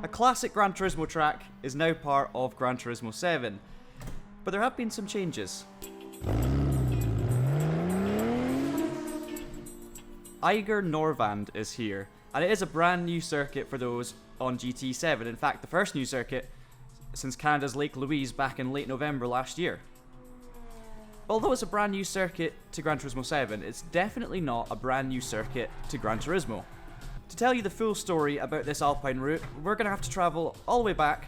A classic Gran Turismo track is now part of Gran Turismo 7, but there have been some changes. Eiger Nordwand is here, and it is a brand new circuit for those on GT7. In fact, the first new circuit since Canada's Lake Louise back in late November last year. Although it's a brand new circuit to Gran Turismo 7, it's definitely not a brand new circuit to Gran Turismo. To tell you the full story about this Alpine route, we're going to have to travel all the way back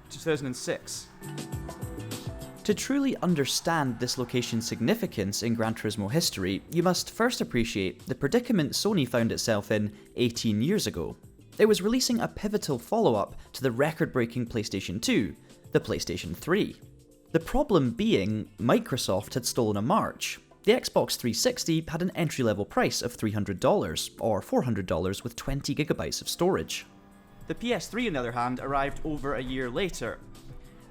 to 2006. To truly understand this location's significance in Gran Turismo history, you must first appreciate the predicament Sony found itself in 18 years ago. It was releasing a pivotal follow-up to the record-breaking PlayStation 2, the PlayStation 3. The problem being, Microsoft had stolen a march. The Xbox 360 had an entry-level price of $300, or $400 with 20GB of storage. The PS3, on the other hand, arrived over a year later,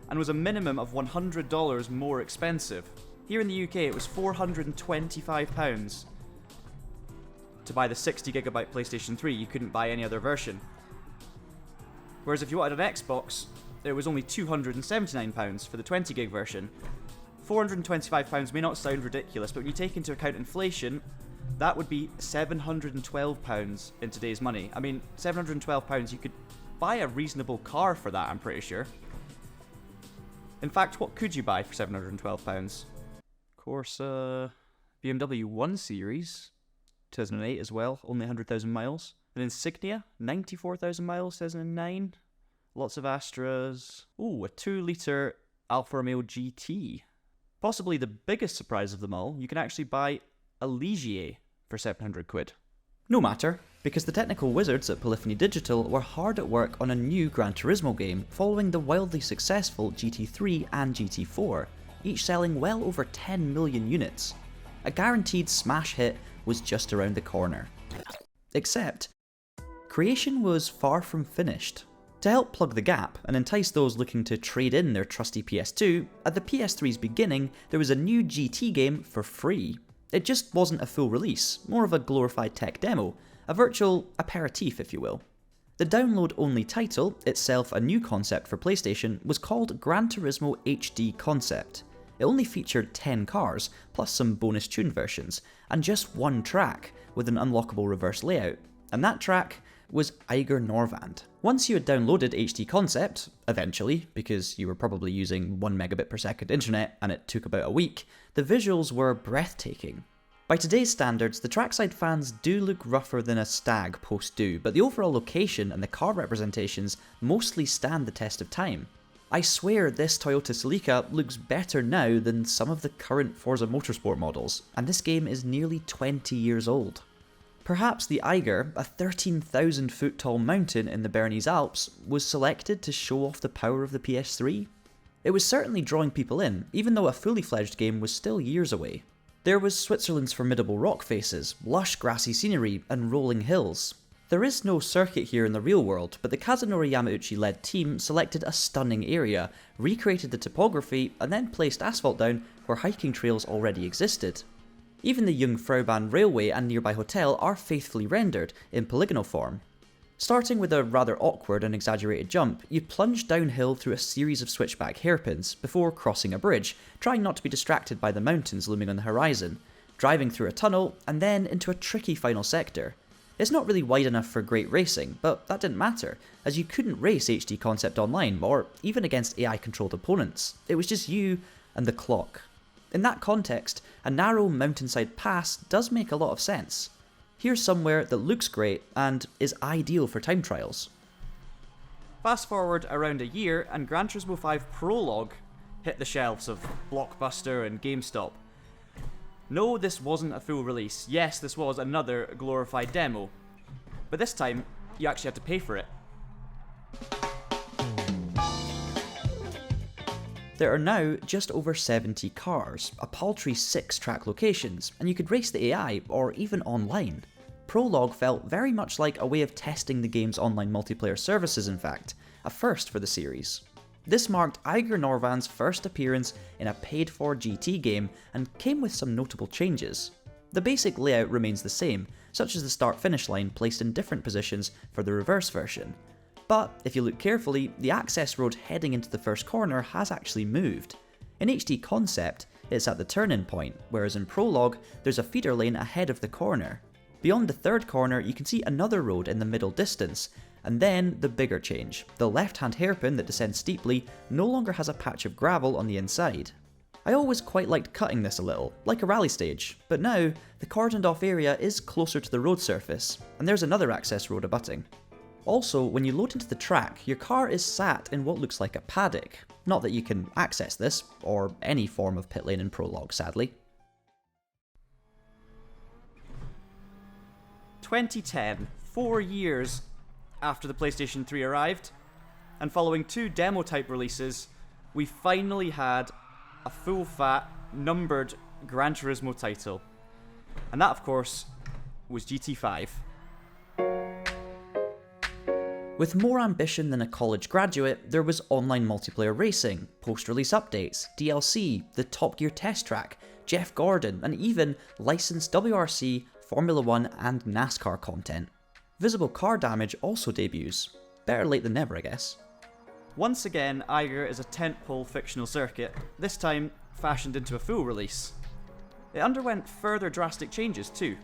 and was a minimum of $100 more expensive. Here in the UK it was £425 to buy the 60GB PlayStation 3, you couldn't buy any other version. Whereas if you wanted an Xbox, it was only £279 for the 20GB version. £425 may not sound ridiculous, but when you take into account inflation, that would be £712 in today's money. I mean, £712, you could buy a reasonable car for that, I'm pretty sure. In fact, what could you buy for £712? Of course, BMW 1 Series, 2008 as well, only 100,000 miles. An Insignia, 94,000 miles, 2009. Lots of Astras. Ooh, a 2-litre Alfa Romeo GT. Possibly the biggest surprise of them all, you can actually buy a Ligier for £700. No matter, because the technical wizards at Polyphony Digital were hard at work on a new Gran Turismo game following the wildly successful GT3 and GT4, each selling well over 10 million units. A guaranteed smash hit was just around the corner. Except, creation was far from finished. To help plug the gap and entice those looking to trade in their trusty PS2, at the PS3's beginning there was a new GT game for free. It just wasn't a full release, more of a glorified tech demo, a virtual aperitif if you will. The download-only title, itself a new concept for PlayStation, was called Gran Turismo HD Concept. It only featured 10 cars, plus some bonus tune versions, and just one track, with an unlockable reverse layout, and that track was Eiger Nordwand. Once you had downloaded HD Concept, eventually, because you were probably using 1 megabit per second internet and it took about a week, the visuals were breathtaking. By today's standards, the trackside fans do look rougher than a stag post-due, but the overall location and the car representations mostly stand the test of time. I swear this Toyota Celica looks better now than some of the current Forza Motorsport models, and this game is nearly 20 years old. Perhaps the Eiger, a 13,000 foot tall mountain in the Bernese Alps, was selected to show off the power of the PS3? It was certainly drawing people in, even though a fully fledged game was still years away. There was Switzerland's formidable rock faces, lush grassy scenery, and rolling hills. There is no circuit here in the real world, but the Kazunori Yamauchi-led team selected a stunning area, recreated the topography, and then placed asphalt down where hiking trails already existed. Even the Jungfraubahn railway and nearby hotel are faithfully rendered in polygonal form. Starting with a rather awkward and exaggerated jump, you plunge downhill through a series of switchback hairpins before crossing a bridge, trying not to be distracted by the mountains looming on the horizon, driving through a tunnel, and then into a tricky final sector. It's not really wide enough for great racing, but that didn't matter, as you couldn't race HD Concept online, or even against AI-controlled opponents. It was just you and the clock. In that context, a narrow mountainside pass does make a lot of sense. Here's somewhere that looks great and is ideal for time trials. Fast forward around a year and Gran Turismo 5 Prologue hit the shelves of Blockbuster and GameStop. No, this wasn't a full release. Yes, this was another glorified demo. But this time, you actually had to pay for it. There are now just over 70 cars, a paltry 6 track locations, and you could race the AI or even online. Prologue felt very much like a way of testing the game's online multiplayer services in fact, a first for the series. This marked Eiger Nordwand's first appearance in a paid-for GT game and came with some notable changes. The basic layout remains the same, such as the start-finish line placed in different positions for the reverse version. But if you look carefully, the access road heading into the first corner has actually moved. In HD Concept, it's at the turn-in point, whereas in Prologue, there's a feeder lane ahead of the corner. Beyond the third corner, you can see another road in the middle distance, and then the bigger change. The left-hand hairpin that descends steeply no longer has a patch of gravel on the inside. I always quite liked cutting this a little, like a rally stage, but now the cordoned off area is closer to the road surface, and there's another access road abutting. Also, when you load into the track, your car is sat in what looks like a paddock. Not that you can access this, or any form of pit lane in Prologue, sadly. 2010, 4 years after the PlayStation 3 arrived, and following 2 demo-type releases, we finally had a full-fat, numbered Gran Turismo title. And that, of course, was GT5. With more ambition than a college graduate, there was online multiplayer racing, post-release updates, DLC, the Top Gear test track, Jeff Gordon, and even licensed WRC, Formula 1 and NASCAR content. Visible car damage also debuts. Better late than never, I guess. Once again, Eiger is a tentpole fictional circuit, this time fashioned into a full release. It underwent further drastic changes too.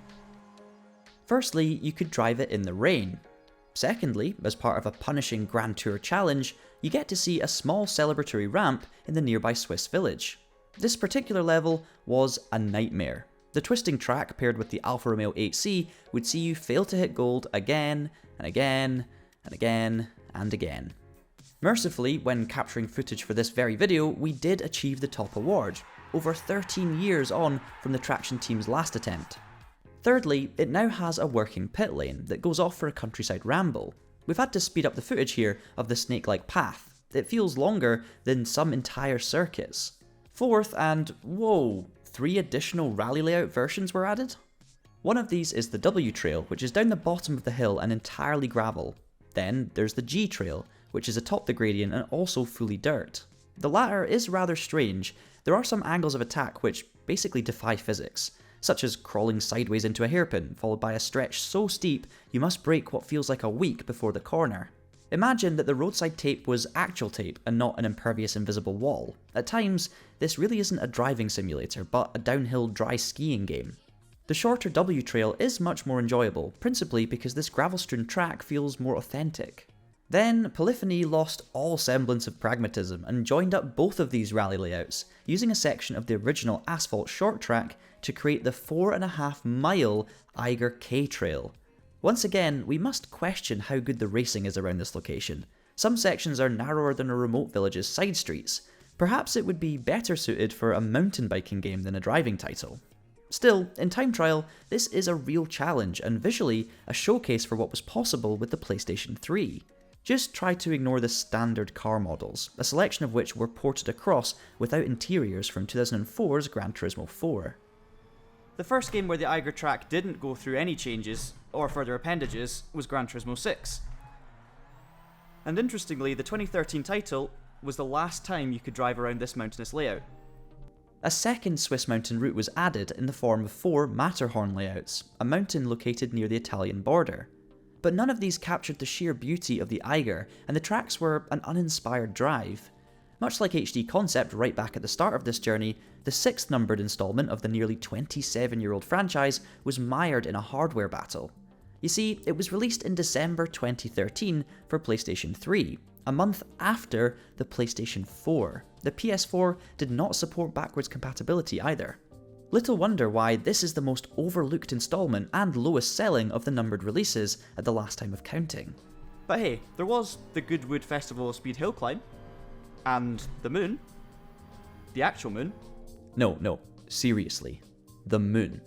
Firstly, you could drive it in the rain. Secondly, as part of a punishing Grand Tour challenge, you get to see a small celebratory ramp in the nearby Swiss village. This particular level was a nightmare. The twisting track paired with the Alfa Romeo 8C would see you fail to hit gold again, and again, and again, and again. Mercifully, when capturing footage for this very video, we did achieve the top award, over 13 years on from the Traction team's last attempt. Thirdly, it now has a working pit lane that goes off for a countryside ramble. We've had to speed up the footage here of the snake-like path. It feels longer than some entire circuits. Fourth, and whoa, 3 additional rally layout versions were added? One of these is the W trail, which is down the bottom of the hill and entirely gravel. Then there's the G trail, which is atop the gradient and also fully dirt. The latter is rather strange. There are some angles of attack which basically defy physics, such as crawling sideways into a hairpin, followed by a stretch so steep you must brake what feels like a week before the corner. Imagine that the roadside tape was actual tape and not an impervious invisible wall. At times, this really isn't a driving simulator, but a downhill dry skiing game. The shorter W trail is much more enjoyable, principally because this gravel-strewn track feels more authentic. Then, Polyphony lost all semblance of pragmatism and joined up both of these rally layouts, using a section of the original asphalt short track to create the 4.5 mile Eiger K trail. Once again, we must question how good the racing is around this location. Some sections are narrower than a remote village's side streets. Perhaps it would be better suited for a mountain biking game than a driving title. Still, in time trial, this is a real challenge and visually a showcase for what was possible with the PlayStation 3. Just try to ignore the standard car models, a selection of which were ported across without interiors from 2004's Gran Turismo 4. The first game where the Eiger track didn't go through any changes or further appendages was Gran Turismo 6. And interestingly, the 2013 title was the last time you could drive around this mountainous layout. A second Swiss mountain route was added in the form of 4 Matterhorn layouts, a mountain located near the Italian border. But none of these captured the sheer beauty of the Eiger, and the tracks were an uninspired drive. Much like HD Concept right back at the start of this journey, the 6th numbered installment of the nearly 27-year-old franchise was mired in a hardware battle. You see, it was released in December 2013 for PlayStation 3, a month after the PlayStation 4. The PS4 did not support backwards compatibility either. Little wonder why this is the most overlooked installment and lowest selling of the numbered releases at the last time of counting. But hey, there was the Goodwood Festival of Speed Hill Climb, and the moon. The actual moon. No, seriously. The moon.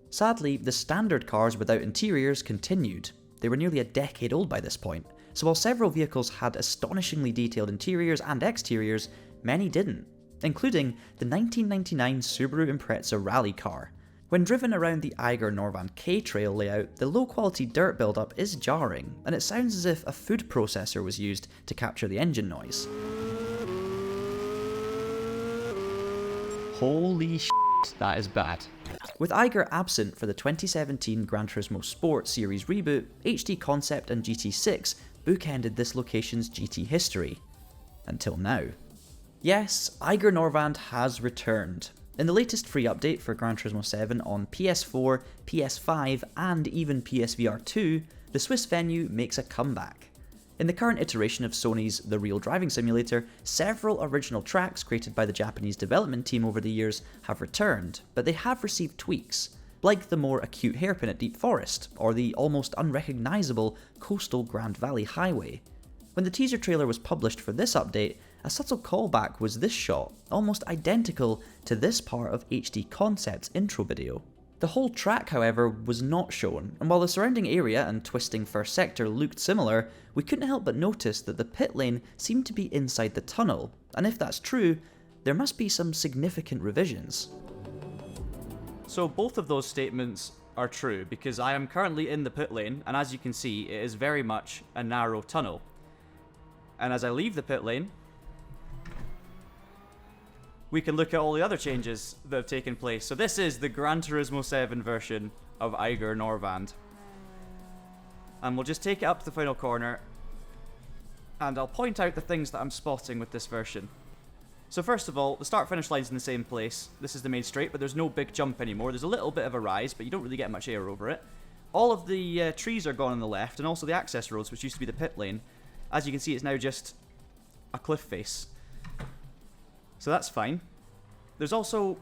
Sadly, the standard cars without interiors continued. They were nearly a decade old by this point, so while several vehicles had astonishingly detailed interiors and exteriors, many didn't, including the 1999 Subaru Impreza rally car. When driven around the Eiger Nordwand K trail layout, the low-quality dirt buildup is jarring, and it sounds as if a food processor was used to capture the engine noise. Holy shit, that is bad. With Eiger absent for the 2017 Gran Turismo Sport Series reboot, HD Concept and GT6 bookended this location's GT history. Until now. Yes, Eiger Nordwand has returned. In the latest free update for Gran Turismo 7 on PS4, PS5 and even PSVR 2, the Swiss venue makes a comeback. In the current iteration of Sony's The Real Driving Simulator, several original tracks created by the Japanese development team over the years have returned, but they have received tweaks, like the more acute hairpin at Deep Forest, or the almost unrecognisable coastal Grand Valley Highway. When the teaser trailer was published for this update, a subtle callback was this shot, almost identical to this part of HD Concept's intro video. The whole track, however, was not shown, and while the surrounding area and twisting first sector looked similar, we couldn't help but notice that the pit lane seemed to be inside the tunnel, and if that's true, there must be some significant revisions. So both of those statements are true, because I am currently in the pit lane, and as you can see, it is very much a narrow tunnel. And as I leave the pit lane, we can look at all the other changes that have taken place. So this is the Gran Turismo 7 version of Eiger Nordwand. And we'll just take it up to the final corner, and I'll point out the things that I'm spotting with this version. So first of all, the start-finish line's in the same place. This is the main straight, but there's no big jump anymore. There's a little bit of a rise, but you don't really get much air over it. All of the trees are gone on the left, and also the access roads, which used to be the pit lane. As you can see, it's now just a cliff face. So that's fine. There's also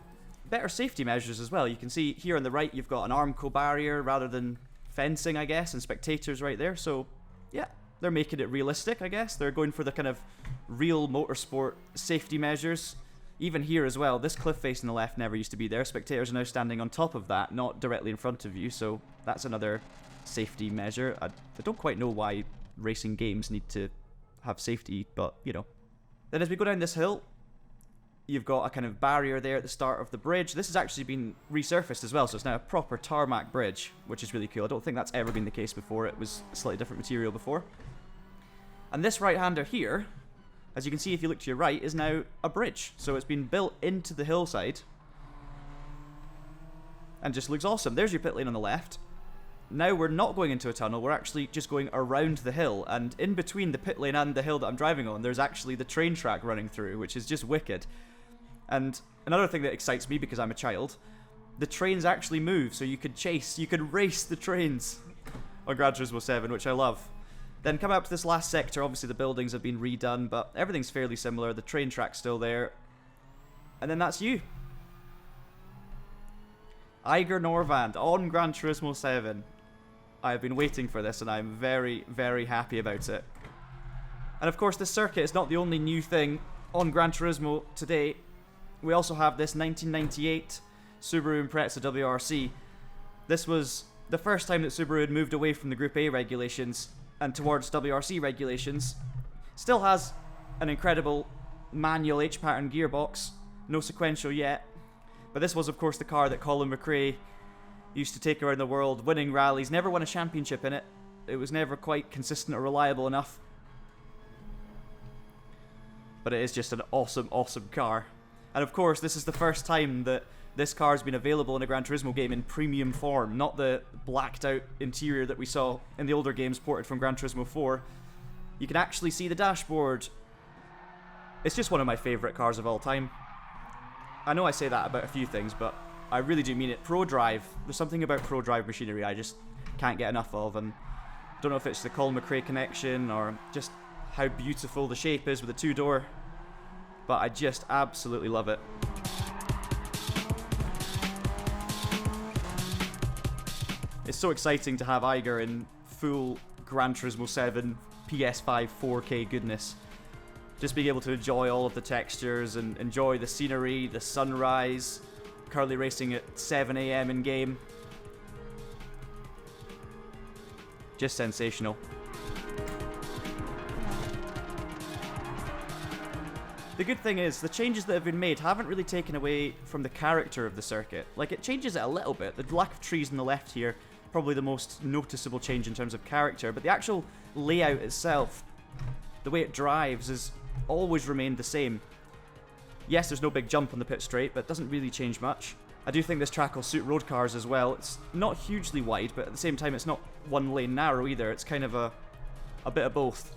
better safety measures as well. You can see here on the right you've got an Armco barrier rather than fencing, I guess, and spectators right there. So yeah, they're making it realistic, I guess. They're going for the kind of real motorsport safety measures. Even here as well, this cliff face on the left never used to be there. Spectators are now standing on top of that, not directly in front of you. So that's another safety measure. I don't quite know why racing games need to have safety, but you know. Then as we go down this hill, you've got a kind of barrier there at the start of the bridge. This has actually been resurfaced as well, so it's now a proper tarmac bridge, which is really cool. I don't think that's ever been the case before. It was a slightly different material before. And this right-hander here, as you can see if you look to your right, is now a bridge. So it's been built into the hillside and just looks awesome. There's your pit lane on the left. Now we're not going into a tunnel, we're actually just going around the hill, and in between the pit lane and the hill that I'm driving on, there's actually the train track running through, which is just wicked. And another thing that excites me, because I'm a child, the trains actually move, so you could race the trains on Gran Turismo 7, which I love. Then come up to this last sector, obviously the buildings have been redone, but everything's fairly similar, the train track's still there. And then that's you. Eiger Nordwand on Gran Turismo 7. I've been waiting for this, and I'm very, very happy about it. And of course, this circuit is not the only new thing on Gran Turismo today. We also have this 1998 Subaru Impreza WRC. This was the first time that Subaru had moved away from the Group A regulations and towards WRC regulations. Still has an incredible manual H-pattern gearbox, no sequential yet. But this was, of course, the car that Colin McRae used to take around the world, winning rallies, never won a championship in it. It was never quite consistent or reliable enough. But it is just an awesome, awesome car. And of course, this is the first time that this car has been available in a Gran Turismo game in premium form, not the blacked out interior that we saw in the older games ported from Gran Turismo 4. You can actually see the dashboard. It's just one of my favourite cars of all time. I know I say that about a few things, but I really do mean it. Pro Drive. There's something about Pro Drive machinery I just can't get enough of, and don't know if it's the Colin McRae connection or just how beautiful the shape is with the two-door, but I just absolutely love it. It's so exciting to have Eiger in full Gran Turismo 7 PS5 4K goodness. Just being able to enjoy all of the textures and enjoy the scenery, the sunrise. Currently racing at 7 AM in game. Just sensational. The good thing is, the changes that have been made haven't really taken away from the character of the circuit. Like, it changes it a little bit. The lack of trees on the left here, probably the most noticeable change in terms of character, but the actual layout itself, the way it drives, has always remained the same. Yes, there's no big jump on the pit straight, but it doesn't really change much. I do think this track will suit road cars as well. It's not hugely wide, but at the same time it's not one lane narrow either. It's kind of a a bit of both.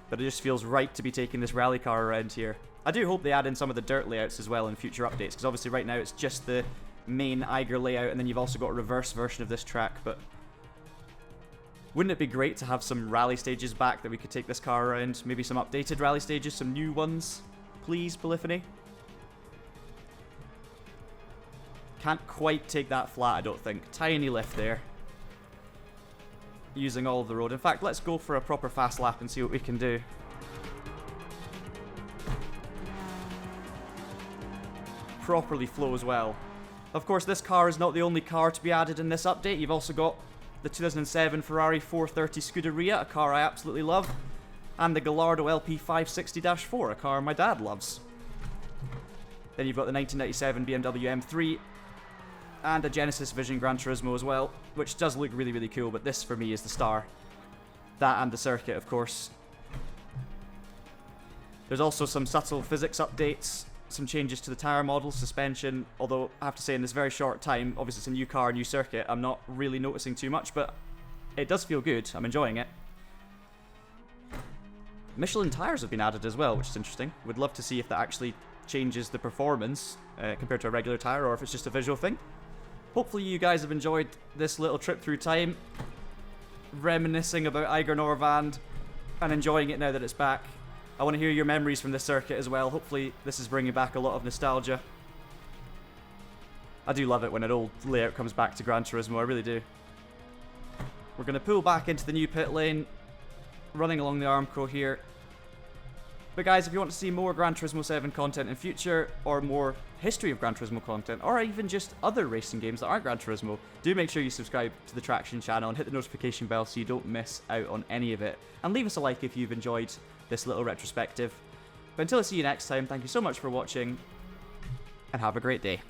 But it just feels right to be taking this rally car around here. I do hope they add in some of the dirt layouts as well in future updates, because obviously right now it's just the main Eiger layout, and then you've also got a reverse version of this track, but wouldn't it be great to have some rally stages back that we could take this car around? Maybe some updated rally stages, some new ones? Please, Polyphony? Can't quite take that flat, I don't think. Tiny lift there. Using all of the road. In fact, let's go for a proper fast lap and see what we can do. Properly flow as well. Of course, this car is not the only car to be added in this update. You've also got the 2007 Ferrari 430 Scuderia, a car I absolutely love, and the Gallardo LP 560-4, a car my dad loves. Then you've got the 1997 BMW M3 and a Genesis Vision Gran Turismo as well, which does look really, really cool, but this for me is the star. That and the circuit, of course. There's also some subtle physics updates, some changes to the tyre model, suspension, although I have to say in this very short time, obviously it's a new car, new circuit, I'm not really noticing too much, but it does feel good, I'm enjoying it. Michelin tyres have been added as well, which is interesting. Would love to see if that actually changes the performance compared to a regular tyre, or if it's just a visual thing. Hopefully you guys have enjoyed this little trip through time, reminiscing about Eiger Nordwand, and enjoying it now that it's back. I want to hear your memories from this circuit as well. Hopefully this is bringing back a lot of nostalgia. I do love it when an old layout comes back to Gran Turismo, I really do. We're going to pull back into the new pit lane, running along the Armco here. But guys, if you want to see more Gran Turismo 7 content in future, or more history of Gran Turismo content, or even just other racing games that aren't Gran Turismo, do make sure you subscribe to the Traxion channel and hit the notification bell so you don't miss out on any of it. And leave us a like if you've enjoyed this little retrospective. But until I see you next time, thank you so much for watching, and have a great day.